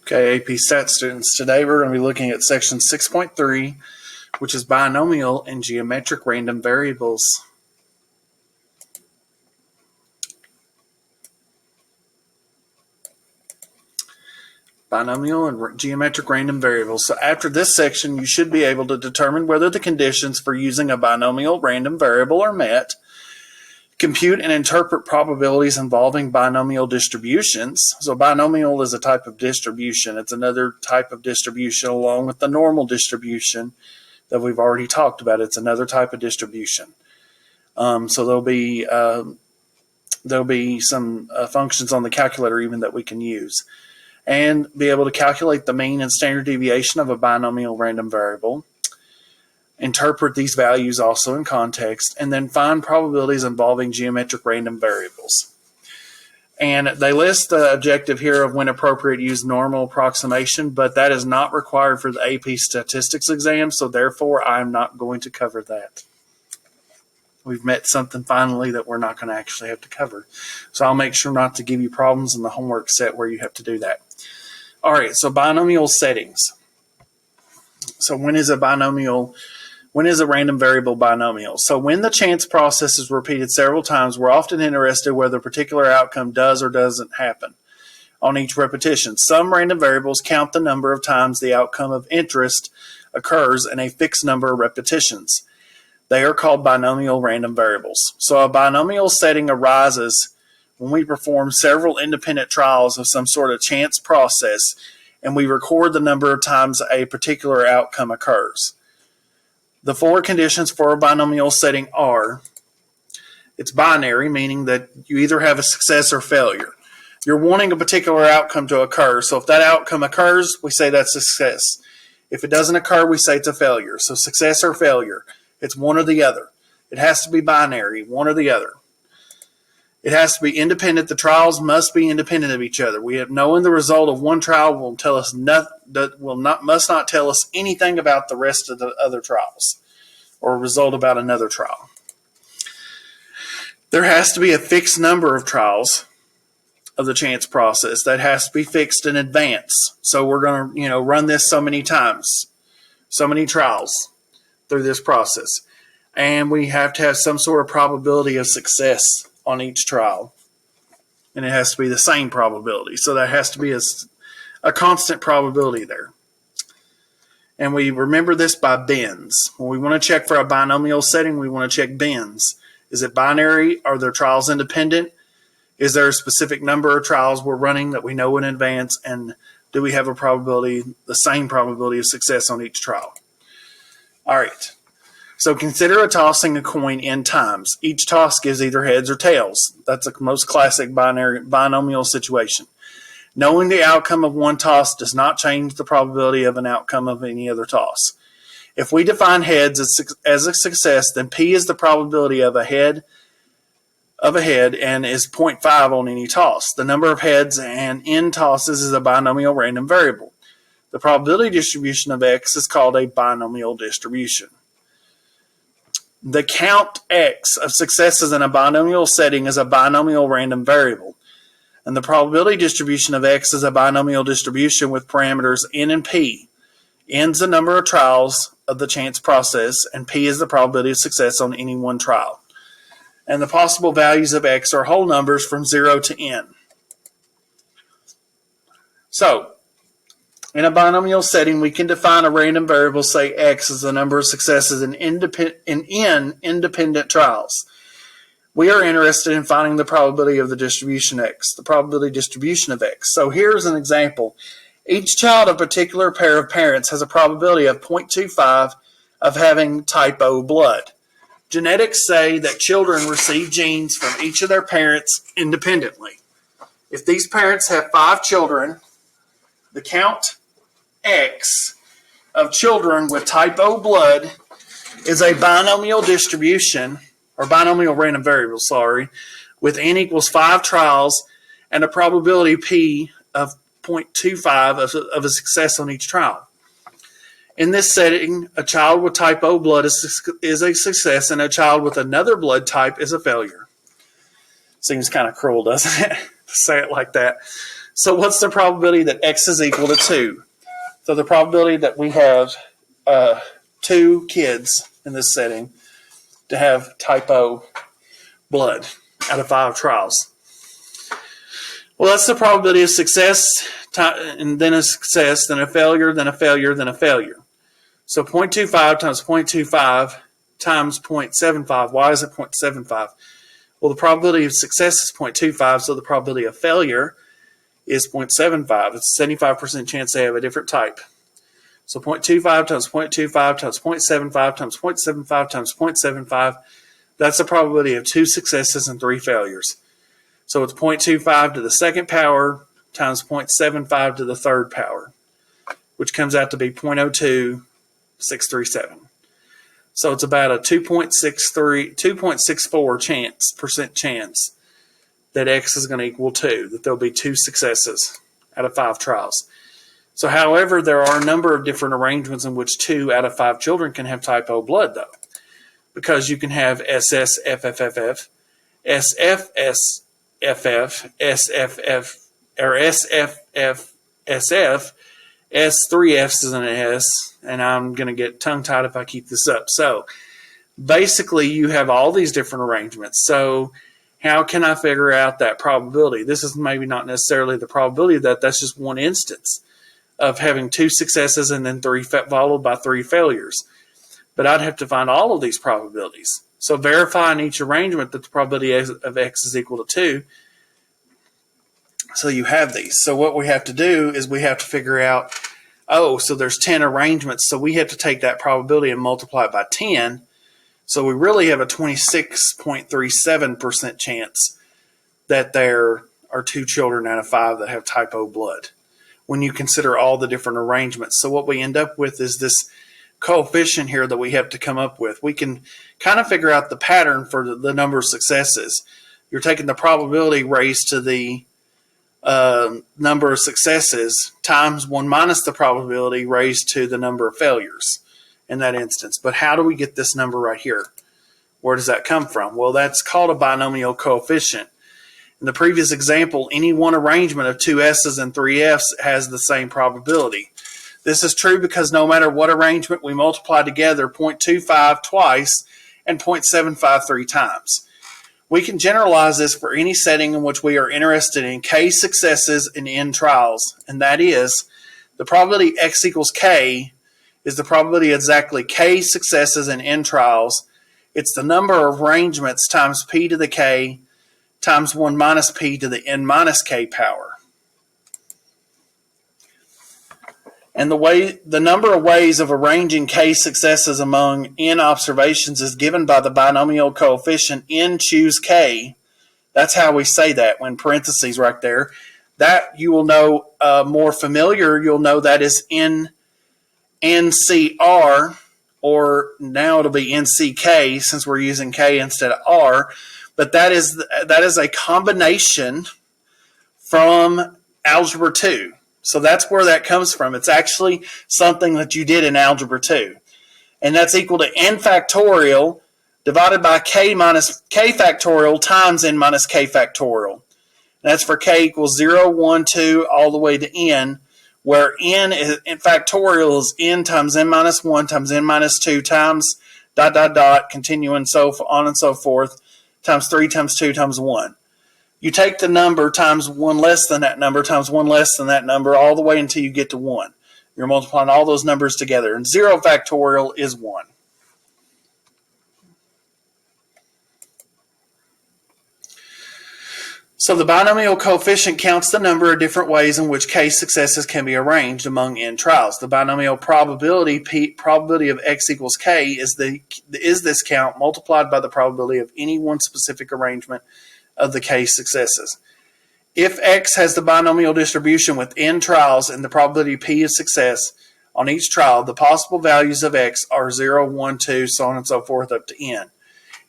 Okay, AP Stat students, today we're going to be looking at section 6.3, which is binomial and geometric random variables. Binomial and geometric random variables. So after this section, you should be able to determine whether the conditions for using a binomial random variable are met, compute and interpret probabilities involving binomial distributions. So binomial is a type of distribution. It's another type of distribution along with the normal distribution that we've already talked about. It's another type of distribution. So there'll be some functions on the calculator even that we can use, and be able to calculate the mean and standard deviation of a binomial random variable, interpret these values also in context, and then find probabilities involving geometric random variables. And they list the objective here of when appropriate use normal approximation, but that is not required for the AP statistics exam, so therefore I'm not going to cover that. We've met something finally that we're not going to actually have to cover. So I'll make sure not to give you problems in the homework set where you have to do that. All right, so binomial settings. So when is a random variable binomial? So when the chance process is repeated several times, we're often interested whether a particular outcome does or doesn't happen on each repetition. Some random variables count the number of times the outcome of interest occurs in a fixed number of repetitions. They are called binomial random variables. So a binomial setting arises when we perform several independent trials of some sort of chance process and we record the number of times a particular outcome occurs. The four conditions for a binomial setting are: it's binary, meaning that you either have a success or failure. You're wanting a particular outcome to occur, so if that outcome occurs, we say that's a success. If it doesn't occur, we say it's a failure. So success or failure. It's one or the other. It has to be binary, one or the other. It has to be independent. The trials must be independent of each other. We have knowing the result of one trial will tell us must not tell us anything about the rest of the other trials, or a result about another trial. There has to be a fixed number of trials of the chance process that has to be fixed in advance. So we're going to, run this so many times, so many trials through this process, and we have to have some sort of probability of success on each trial, and it has to be the same probability. So there has to be a constant probability there. And we remember this by bins. When we want to check for a binomial setting, we want to check bins. Is it binary? Are their trials independent? Is there a specific number of trials we're running that we know in advance? And do we have a probability, the same probability of success on each trial? All right. So consider tossing a coin n times. Each toss gives either heads or tails. That's the most classic binomial situation. Knowing the outcome of one toss does not change the probability of an outcome of any other toss. If we define heads as a success, then P is the probability of a head and is 0.5 on any toss. The number of heads and n tosses is a binomial random variable. The probability distribution of X is called a binomial distribution. The count X of successes in a binomial setting is a binomial random variable. And the probability distribution of X is a binomial distribution with parameters n and p. N is the number of trials of the chance process, and p is the probability of success on any one trial. And the possible values of X are whole numbers from 0 to n. So, in a binomial setting, we can define a random variable, say X, as the number of successes in n independent trials. We are interested in finding the probability of the distribution X, the probability distribution of X. So here's an example. Each child of a particular pair of parents has a probability of 0.25 of having type O blood. Genetics say that children receive genes from each of their parents independently. If these parents have 5 children, the count X of children with type O blood is a binomial distribution, or binomial random variable, with n equals 5 trials and a probability P of 0.25 of a success on each trial. In this setting, a child with type O blood is a success, and a child with another blood type is a failure. Seems kind of cruel, doesn't it, to say it like that? So what's the probability that X is equal to 2? So the probability that we have 2 kids in this setting to have type O blood out of 5 trials. Well, that's the probability of success, and then a success, then a failure, then a failure, then a failure. So 0.25 times 0.25 times 0.75. Why is it 0.75? Well, the probability of success is 0.25, so the probability of failure is 0.75. It's a 75% chance they have a different type. So 0.25 times 0.25 times 0.75 times 0.75 times 0.75, that's the probability of 2 successes and 3 failures. So it's 0.25 to the second power times 0.75 to the third power, which comes out to be 0.02637. So it's about a 2.64% chance that X is going to equal 2, that there'll be 2 successes out of 5 trials. So, however, there are a number of different arrangements in which 2 out of 5 children can have type O blood, though, because you can have SSFFFF, SFSFF, SFF, or SFFSF, S3 F's and an S, and I'm going to get tongue-tied if I keep this up. So, basically, you have all these different arrangements. So, how can I figure out that probability? This is maybe not necessarily the probability of that. That's just one instance of having 2 successes and then 3 followed by 3 failures. But I'd have to find all of these probabilities. So verify in each arrangement that the probability of X is equal to 2. So you have these. So what we have to do is we have to figure out, so there's 10 arrangements. So we have to take that probability and multiply it by 10. So we really have a 26.37% chance that there are 2 children out of 5 that have type O blood, when you consider all the different arrangements. So what we end up with is this coefficient here that we have to come up with. We can kind of figure out the pattern for the number of successes. You're taking the probability raised to the number of successes times 1 minus the probability raised to the number of failures in that instance. But how do we get this number right here? Where does that come from? Well, that's called a binomial coefficient. In the previous example, any one arrangement of 2 S's and 3 F's has the same probability. This is true because no matter what arrangement we multiply together, 0.25 twice and 0.75 3 times. We can generalize this for any setting in which we are interested in K successes and N trials, and that is the probability X equals K is the probability of exactly K successes and N trials. It's the number of arrangements times P to the K times 1 minus P to the N minus K power. And the number of ways of arranging K successes among N observations is given by the binomial coefficient N choose K. That's how we say that, when parentheses right there. That you will know more familiar, you'll know that is NCR, or now it'll be NCK since we're using K instead of R. But that is a combination from Algebra 2. So that's where that comes from. It's actually something that you did in Algebra 2. And that's equal to N factorial divided by K minus K factorial times N minus K factorial. And that's for K equals 0, 1, 2, all the way to N, where N factorial is N times N minus 1 times N minus 2 times ... continuing so on and so forth, times 3 times 2 times 1. You take the number times 1 less than that number times 1 less than that number all the way until you get to 1. You're multiplying all those numbers together. And 0 factorial is 1. So the binomial coefficient counts the number of different ways in which K successes can be arranged among N trials. The binomial probability of X equals K is this count multiplied by the probability of any one specific arrangement of the K successes. If X has the binomial distribution with N trials and the probability P of success on each trial, the possible values of X are 0, 1, 2, so on and so forth up to N.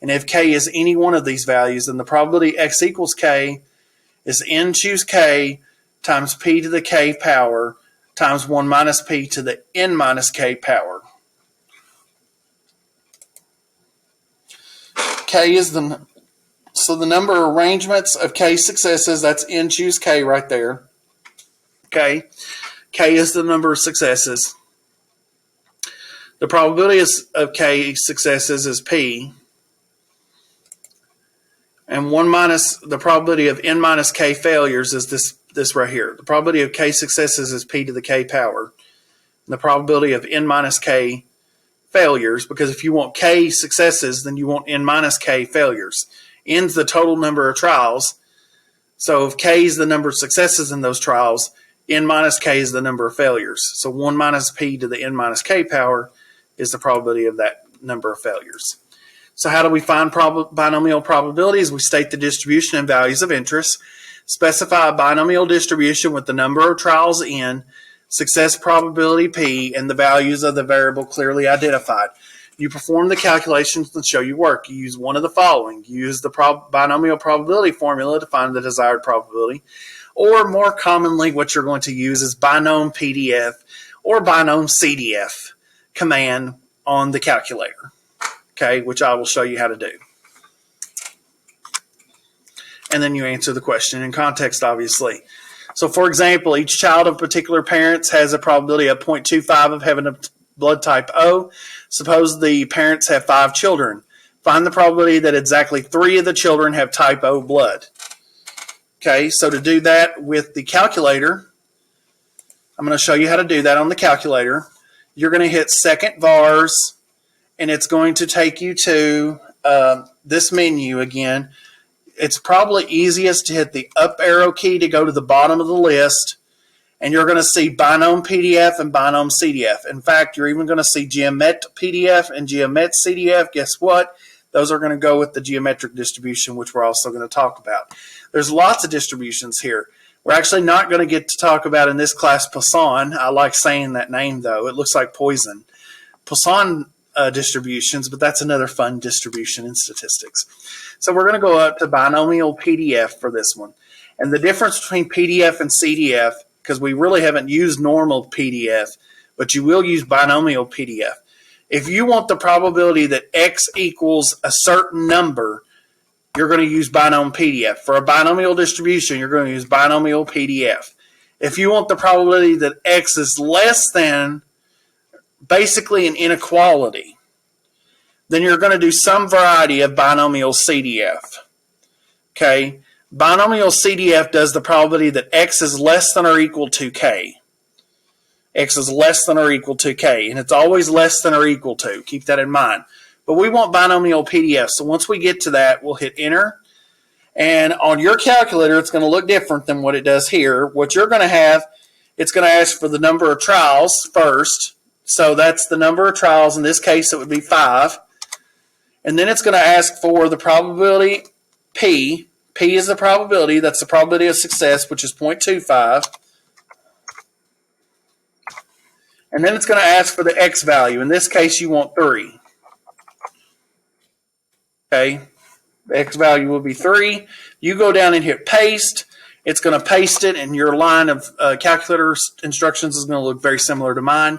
And if K is any one of these values, then the probability X equals K is N choose K times P to the K power times 1 minus P to the N minus K power. K is so the number of arrangements of K successes, that's N choose K right there. Okay, K is the number of successes. The probability of K successes is P. And 1 minus the probability of N minus K failures is this right here. The probability of K successes is P to the K power. And the probability of N minus K failures, because if you want K successes, then you want N minus K failures. N's the total number of trials. So if K is the number of successes in those trials, N minus K is the number of failures. So 1 minus P to the N minus K power is the probability of that number of failures. So how do we find binomial probabilities? We state the distribution and values of interest, specify a binomial distribution with the number of trials N, success probability P, and the values of the variable clearly identified. You perform the calculations and show your work. You use one of the following. You use the binomial probability formula to find the desired probability, or more commonly what you're going to use is binom PDF or binom CDF command on the calculator, okay, which I will show you how to do. And then you answer the question in context, obviously. So, for example, each child of particular parents has a probability of 0.25 of having a blood type O. Suppose the parents have 5 children. Find the probability that exactly 3 of the children have type O blood. Okay, so to do that with the calculator, I'm going to show you how to do that on the calculator. You're going to hit second vars, and it's going to take you to this menu again. It's probably easiest to hit the up arrow key to go to the bottom of the list, and you're going to see binom PDF and binom CDF. In fact, you're even going to see geomet PDF and geomet CDF. Guess what? Those are going to go with the geometric distribution, which we're also going to talk about. There's lots of distributions here. We're actually not going to get to talk about in this class Poisson. I like saying that name, though. It looks like poison. Poisson distributions, but that's another fun distribution in statistics. So we're going to go up to binomial PDF for this one. And the difference between PDF and CDF, because we really haven't used normal PDF, but you will use binomial PDF. If you want the probability that X equals a certain number, you're going to use binomial PDF. For a binomial distribution, you're going to use binomial PDF. If you want the probability that X is less than basically an inequality, then you're going to do some variety of binomial CDF. Okay? Binomial CDF does the probability that X is less than or equal to K. X is less than or equal to K, and it's always less than or equal to. Keep that in mind. But we want binomial PDF, so once we get to that, we'll hit enter. And on your calculator, it's going to look different than what it does here. What you're going to have, it's going to ask for the number of trials first. So that's the number of trials. In this case, it would be 5. And then it's going to ask for the probability P. P is the probability. That's the probability of success, which is 0.25. And then it's going to ask for the X value. In this case, you want 3. Okay, the X value will be 3. You go down and hit paste. It's going to paste it, and your line of calculator instructions is going to look very similar to mine.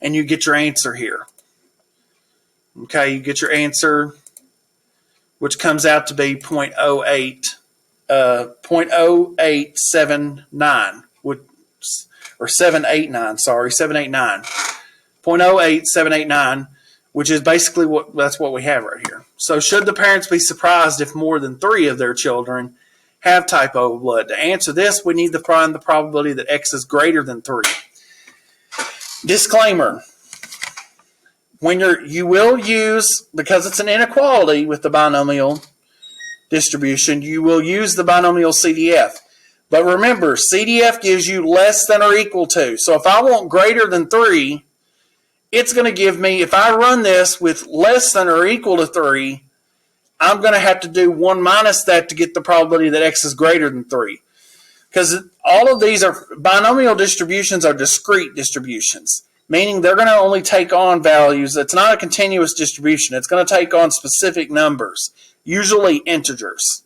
And you get your answer here. Okay, you get your answer, which comes out to be 0.0879, or 789, sorry, 789. 0.08789, which is basically that's what we have right here. So should the parents be surprised if more than 3 of their children have type O blood? To answer this, we need to find the probability that X is greater than 3. Disclaimer. When you will use, because it's an inequality with the binomial distribution, you will use the binomial CDF. But remember, CDF gives you less than or equal to. So if I want greater than 3, it's going to give me, if I run this with less than or equal to 3, I'm going to have to do 1 minus that to get the probability that X is greater than 3. Because all of these are, binomial distributions are discrete distributions, meaning they're going to only take on values. It's not a continuous distribution. It's going to take on specific numbers, usually integers.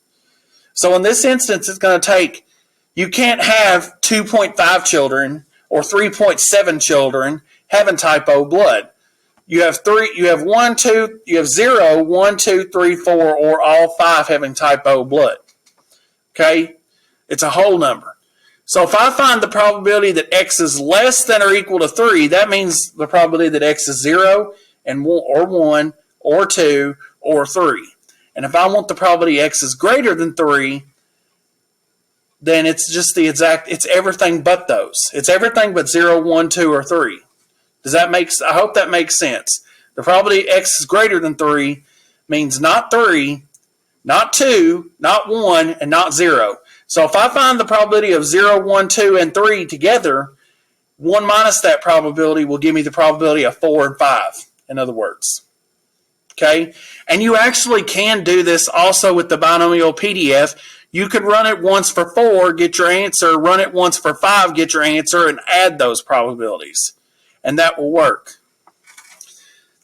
So in this instance, it's going to take, you can't have 2.5 children or 3.7 children having type O blood. You have 3, you have 1, 2, you have 0, 1, 2, 3, 4, or all 5 having type O blood. Okay? It's a whole number. So if I find the probability that x is less than or equal to 3, that means the probability that x is 0 and 1 or 2 or 3. And if I want the probability x is greater than 3, then it's just it's everything but those. It's everything but 0, 1, 2, or 3. I hope that makes sense. The probability x is greater than 3 means not 3, not 2, not 1, and not 0. So if I find the probability of 0, 1, 2, and 3 together, 1 minus that probability will give me the probability of 4 and 5, in other words. Okay? And you actually can do this also with the binomial PDF. You could run it once for 4, get your answer, run it once for 5, get your answer, and add those probabilities. And that will work.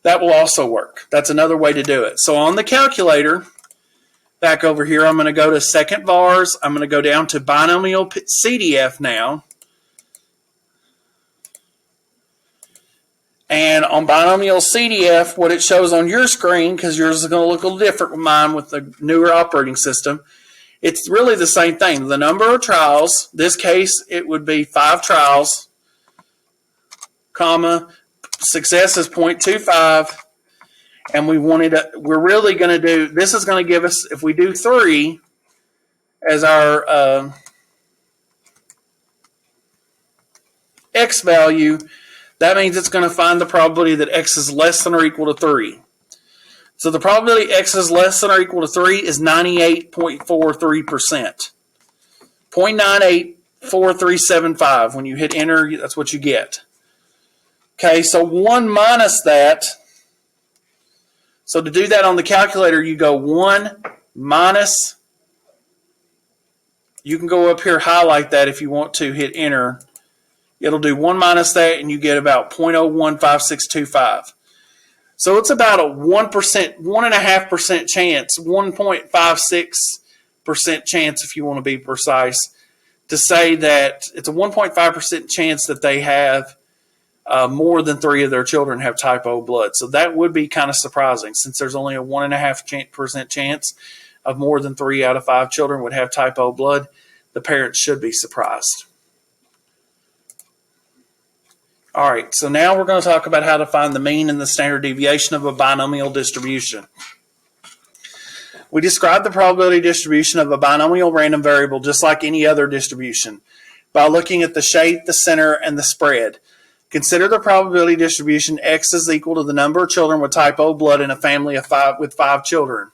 That will also work. That's another way to do it. So on the calculator, back over here, I'm going to go to second vars. I'm going to go down to binomial CDF now. And on binomial CDF, what it shows on your screen, because yours is going to look a little different from mine with the newer operating system, it's really the same thing. The number of trials, this case, it would be 5 trials, comma, success is 0.25, and we're really going to do, this is going to give us, if we do 3 as our x value, that means it's going to find the probability that x is less than or equal to 3. So the probability x is less than or equal to 3 is 98.43%. 0.984375. When you hit enter, that's what you get. Okay, so 1 minus that. So to do that on the calculator, you go 1 minus. You can go up here, highlight that if you want to, hit enter. It'll do 1 minus that, and you get about 0.015625. So it's about a 1%, 1.5% chance, 1.56% chance, if you want to be precise, to say that it's a 1.5% chance that they have more than 3 of their children have type O blood. So that would be kind of surprising, since there's only a 1.5% chance of more than 3 out of 5 children would have type O blood. The parents should be surprised. All right, so now we're going to talk about how to find the mean and the standard deviation of a binomial distribution. We describe the probability distribution of a binomial random variable just like any other distribution by looking at the shape, the center, and the spread. Consider the probability distribution x is equal to the number of children with type O blood in a family of 5 with 5 children.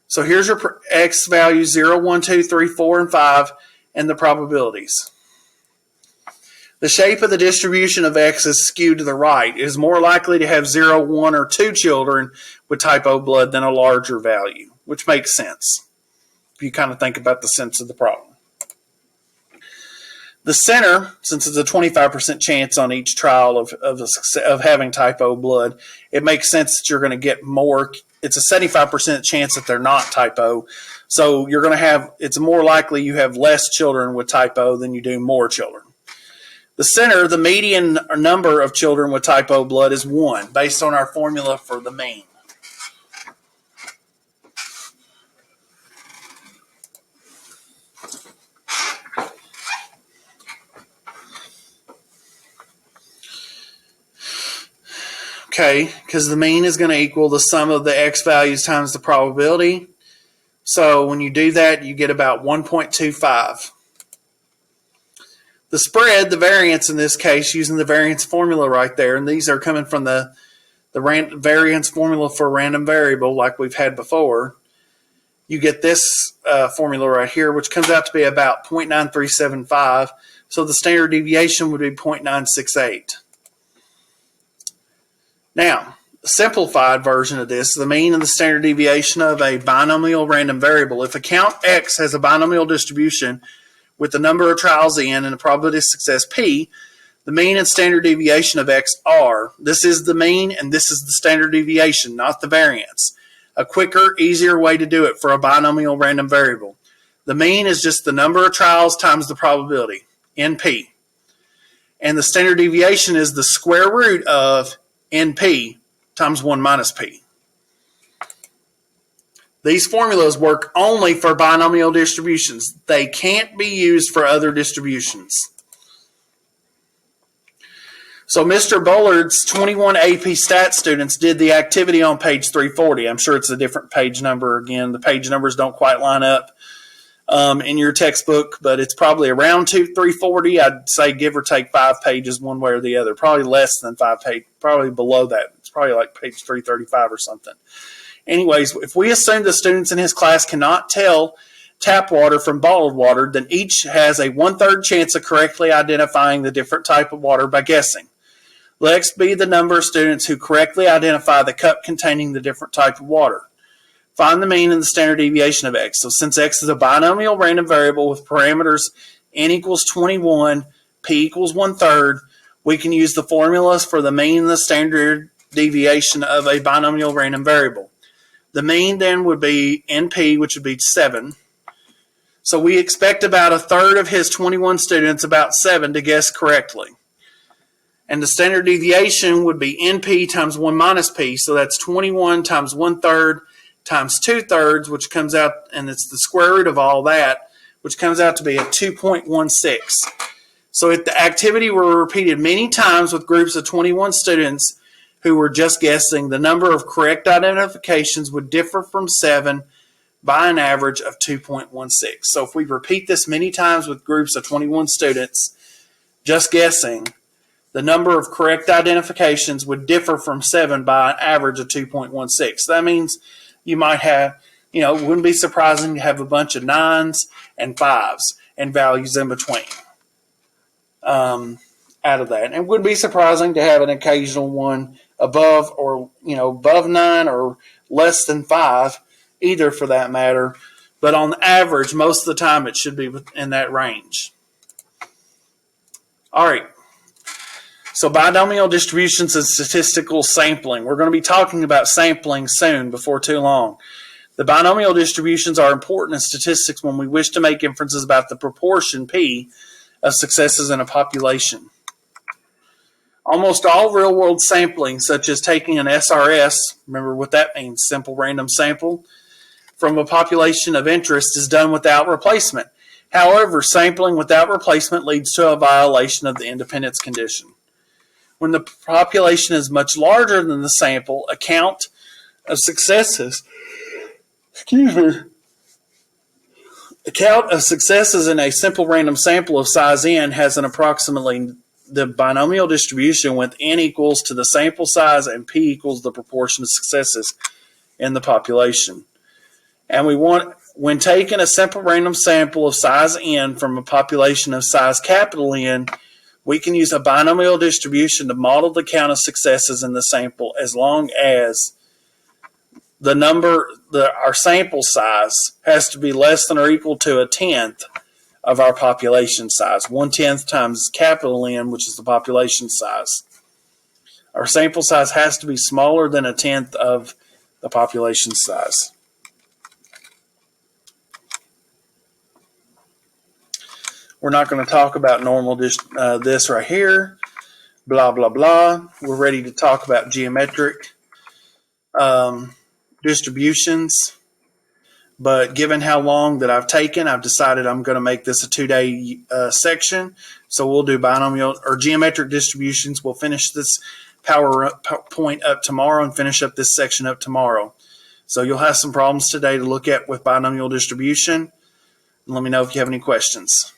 So here's your x values 0, 1, 2, 3, 4, and 5, and the probabilities. The shape of the distribution of x is skewed to the right. It is more likely to have 0, 1, or 2 children with type O blood than a larger value, which makes sense if you kind of think about the sense of the problem. The center, since it's a 25% chance on each trial of having type O blood, it makes sense that you're going to get more. It's a 75% chance that they're not type O. So you're going to have, it's more likely you have less children with type O than you do more children. The center, the median number of children with type O blood is 1, based on our formula for the mean. Okay, because the mean is going to equal the sum of the x values times the probability. So when you do that, you get about 1.25. The spread, the variance in this case, using the variance formula right there, and these are coming from the variance formula for a random variable like we've had before. You get this formula right here, which comes out to be about 0.9375. So the standard deviation would be 0.968. Now, the simplified version of this, the mean and the standard deviation of a binomial random variable. If a count x has a binomial distribution with the number of trials n and the probability of success p, the mean and standard deviation of x are, this is the mean and this is the standard deviation, not the variance. A quicker, easier way to do it for a binomial random variable. The mean is just the number of trials times the probability, NP. And the standard deviation is the square root of NP times 1 minus P. These formulas work only for binomial distributions. They can't be used for other distributions. So Mr. Bullard's 21 AP Stat students did the activity on page 340. I'm sure it's a different page number. Again, the page numbers don't quite line up in your textbook, but it's probably around 340. I'd say give or take 5 pages one way or the other. Probably less than 5 pages, probably below that. It's probably like page 335 or something. Anyways, if we assume the students in his class cannot tell tap water from bottled water, then each has a 1/3 chance of correctly identifying the different type of water by guessing. Let X be the number of students who correctly identify the cup containing the different type of water. Find the mean and the standard deviation of X. So since X is a binomial random variable with parameters n equals 21, p equals 1/3, we can use the formulas for the mean and the standard deviation of a binomial random variable. The mean then would be NP, which would be 7. So we expect about 1/3 of his 21 students, about 7, to guess correctly. And the standard deviation would be NP times 1 minus P. So that's 21 times 1/3 times 2/3, which comes out, and it's the square root of all that, which comes out to be a 2.16. So if the activity were repeated many times with groups of 21 students who were just guessing, the number of correct identifications would differ from 7 by an average of 2.16. So if we repeat this many times with groups of 21 students just guessing, the number of correct identifications would differ from 7 by an average of 2.16. That means you might have, it wouldn't be surprising to have a bunch of 9s and 5s and values in between out of that. And it would be surprising to have an occasional one above or, above 9 or less than 5, either for that matter. But on average, most of the time it should be in that range. All right. So binomial distributions and statistical sampling. We're going to be talking about sampling soon, before too long. The binomial distributions are important in statistics when we wish to make inferences about the proportion, P, of successes in a population. Almost all real-world sampling, such as taking an SRS, remember what that means, simple random sample, from a population of interest is done without replacement. However, sampling without replacement leads to a violation of the independence condition. When the population is much larger than the sample, a count of successes, a count of successes in a simple random sample of size n has an approximately the binomial distribution with n equals to the sample size and p equals the proportion of successes in the population. And when taking a simple random sample of size n from a population of size capital N, we can use a binomial distribution to model the count of successes in the sample as long as our sample size has to be less than or equal to 1/10 of our population size. 1/10 times capital N, which is the population size. Our sample size has to be smaller than 1/10 of the population size. We're not going to talk about normal this right here. Blah, blah, blah. We're ready to talk about geometric distributions. But given how long that I've taken, I've decided I'm going to make this a 2-day section. So we'll do binomial or geometric distributions. We'll finish this PowerPoint up tomorrow and finish up this section up tomorrow. So you'll have some problems today to look at with binomial distribution. Let me know if you have any questions.